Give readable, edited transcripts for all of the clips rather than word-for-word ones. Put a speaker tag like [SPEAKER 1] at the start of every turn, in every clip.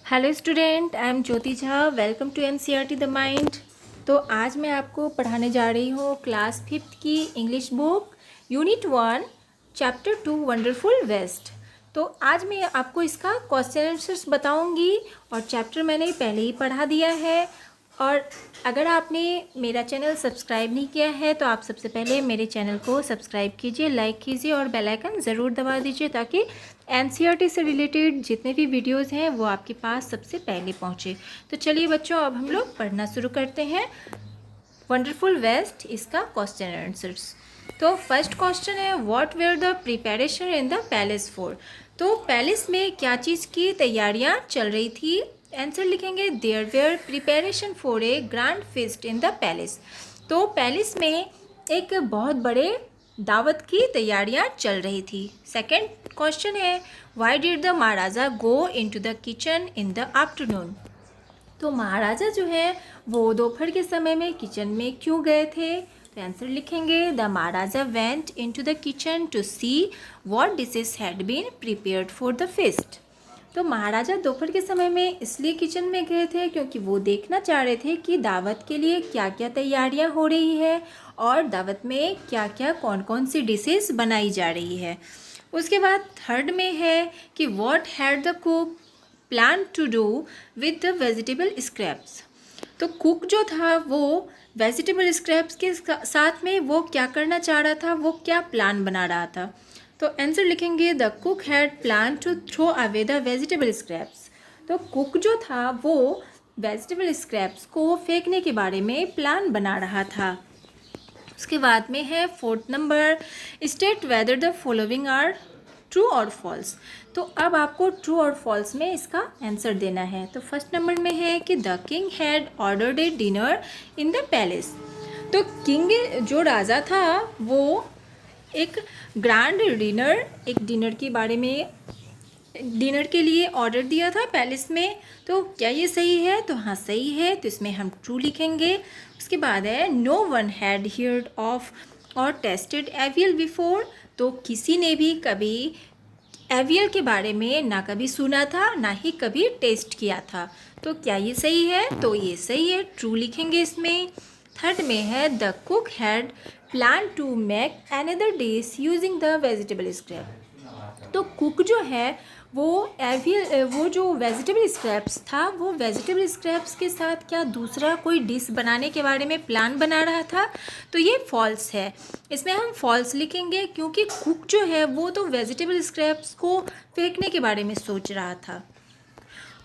[SPEAKER 1] Hello student, I am Jyoti Jha. Welcome to NCERT the mind. तो आज मैं आपको पढ़ाने जा रही हूँ क्लास 5th की English book unit 1 chapter 2 wonderful waste. तो आज मैं आपको इसका क्वेश्चन आंसर्स बताऊँगी और चैप्टर मैंने पहले ही पढ़ा दिया है। और अगर आपने मेरा चैनल सब्सक्राइब नहीं किया है तो आप सबसे पहले मेरे चैनल को सब्सक्राइब कीजिए, लाइक कीजिए और बेल आइकन ज़रूर दबा दीजिए ताकि एनसीईआरटी से रिलेटेड जितने भी वीडियोस हैं वो आपके पास सबसे पहले पहुंचे। तो चलिए बच्चों, अब हम लोग पढ़ना शुरू करते हैं वंडरफुल वेस्ट इसका क्वेश्चन आंसर्स। तो फर्स्ट क्वेश्चन है, what were the preparation in the palace for. तो पैलेस में क्या चीज़ की तैयारियां चल रही थी। आंसर लिखेंगे, there were preparation for a grand feast in the palace. तो पैलेस में एक बहुत बड़े दावत की तैयारियां चल रही थी। सेकंड क्वेश्चन है, why did the Maharaja go into the kitchen in the afternoon. तो महाराजा जो है वो दोपहर के समय में किचन में क्यों गए थे। तो आंसर लिखेंगे, the maharaja went into the kitchen to see what dishes had been prepared for the feast। तो महाराजा दोपहर के समय में इसलिए किचन में गए थे क्योंकि वो देखना चाह रहे थे कि दावत के लिए क्या क्या तैयारियां हो रही है और दावत में क्या क्या कौन कौन सी डिशेस बनाई जा रही है। उसके बाद थर्ड में है कि what had the cook plan to do with the vegetable scraps. तो कुक जो था वो वेजिटेबल स्क्रैप्स के साथ में वो क्या करना चाह रहा था, वो क्या प्लान बना रहा था। तो आंसर लिखेंगे, the cook had plan to throw away the vegetable scraps. तो कुक जो था वो वेजिटेबल स्क्रैप्स को फेंकने के बारे में प्लान बना रहा था। उसके बाद में है fourth number, state whether the following are true और फॉल्स। तो अब आपको ट्रू और फॉल्स में इसका आंसर देना है। तो फर्स्ट नंबर में है कि the king had ordered A dinner in the palace. तो किंग जो राजा था वो एक ग्रैंड डिनर, एक डिनर के बारे में, डिनर के लिए ऑर्डर दिया था पैलेस में। तो क्या ये सही है। तो हाँ सही है, तो इसमें हम ट्रू लिखेंगे। उसके बाद है, no one had heard of और टेस्टेड एवियल बिफोर। तो किसी ने भी कभी एवियल के बारे में ना कभी सुना था ना ही कभी टेस्ट किया था। तो क्या ये सही है। तो ये सही है, ट्रू लिखेंगे इसमें। थर्ड में है, the cook had plan to make another dish using the vegetable scrap. तो कुक जो है वो जो वेजिटेबल स्क्रैप्स था वो वेजिटेबल स्क्रैप्स के साथ क्या दूसरा कोई डिश बनाने के बारे में प्लान बना रहा था। तो ये फॉल्स है, इसमें हम फॉल्स लिखेंगे क्योंकि कुक जो है वो तो वेजिटेबल स्क्रैप्स को फेंकने के बारे में सोच रहा था।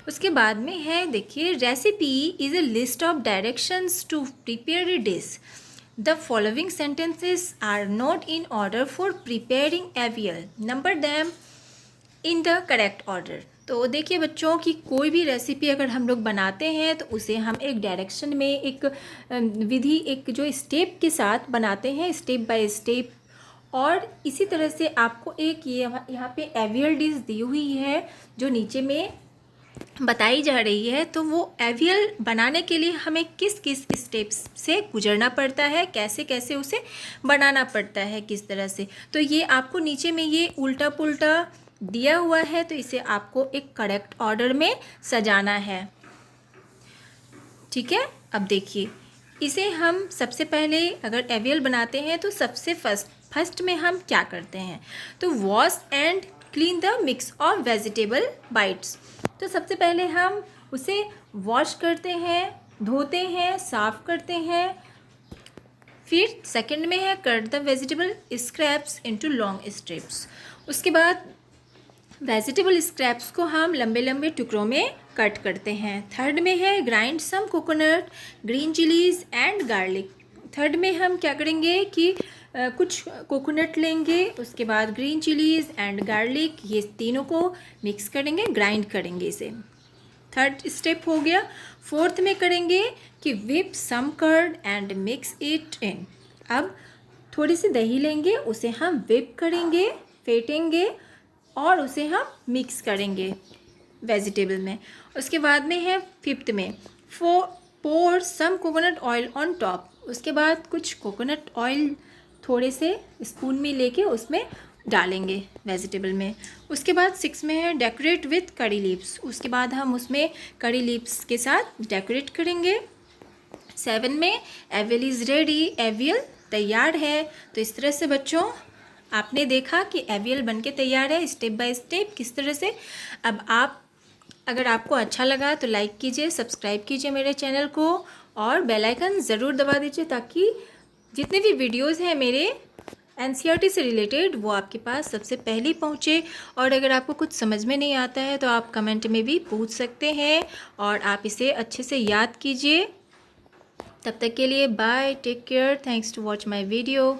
[SPEAKER 1] उसके बाद में है, देखिए, recipe is a list of directions to prepare a dish. The following sentences are not in order for preparing aviyal, number them in the correct order. तो देखिए बच्चों की कोई भी रेसिपी अगर हम लोग बनाते हैं तो उसे हम एक डायरेक्शन में, एक विधि, एक जो स्टेप के साथ बनाते हैं, स्टेप बाय स्टेप। और इसी तरह से आपको एक ये यहाँ पे एवियल डिश दी हुई है जो नीचे में बताई जा रही है। तो वो एवियल बनाने के लिए हमें किस किस स्टेप्स से गुजरना पड़ता है, कैसे कैसे उसे बनाना पड़ता है, किस तरह से। तो ये आपको नीचे में ये उल्टा पुल्टा दिया हुआ है, तो इसे आपको एक करेक्ट ऑर्डर में सजाना है। ठीक है, अब देखिए, इसे हम सबसे पहले अगर एवियल बनाते हैं तो सबसे फर्स्ट में हम क्या करते हैं। तो wash and clean the mix of vegetable bytes. तो सबसे पहले हम उसे वॉश करते हैं, धोते हैं, साफ करते हैं। फिर सेकंड में है, cut the vegetable scraps into long strips. उसके बाद वेजिटेबल स्क्रैप्स को हम लंबे लंबे टुकड़ों में कट करते हैं। थर्ड में है, grind some coconut, green chillies and garlic. Third में हम क्या करेंगे कि कुछ कोकोनट लेंगे, उसके बाद ग्रीन चिलीज एंड गार्लिक, ये तीनों को मिक्स करेंगे, ग्राइंड करेंगे इसे। थर्ड स्टेप हो गया। फोर्थ में करेंगे कि whip some curd and mix it in. अब थोड़ी सी दही लेंगे, उसे हम विप करेंगे, फेंटेंगे और उसे हम मिक्स करेंगे वेजिटेबल में। उसके बाद में है फिफ्थ में, पोर सम कोकोनट ऑयल ऑन टॉप। उसके बाद कुछ कोकोनट ऑयल थोड़े से स्पून में लेके उसमें डालेंगे वेजिटेबल में। उसके बाद 6 में है डेकोरेट विथ करी लीव्स, उसके बाद हम उसमें करी लीव्स के साथ डेकोरेट करेंगे। 7 में एवियल इज़ रेडी, एवियल तैयार है। तो इस तरह से बच्चों आपने देखा कि एवियल बनके तैयार है स्टेप बाय स्टेप किस तरह से। अब आप अगर आपको अच्छा लगा तो लाइक कीजिए, सब्सक्राइब कीजिए मेरे चैनल को और बेल आइकन ज़रूर दबा दीजिए ताकि जितने भी वीडियोस हैं मेरे एनसीईआरटी से रिलेटेड वो आपके पास सबसे पहले पहुँचे। और अगर आपको कुछ समझ में नहीं आता है तो आप कमेंट में भी पूछ सकते हैं और आप इसे अच्छे से याद कीजिए। तब तक के लिए bye, take care, thanks to watch my video.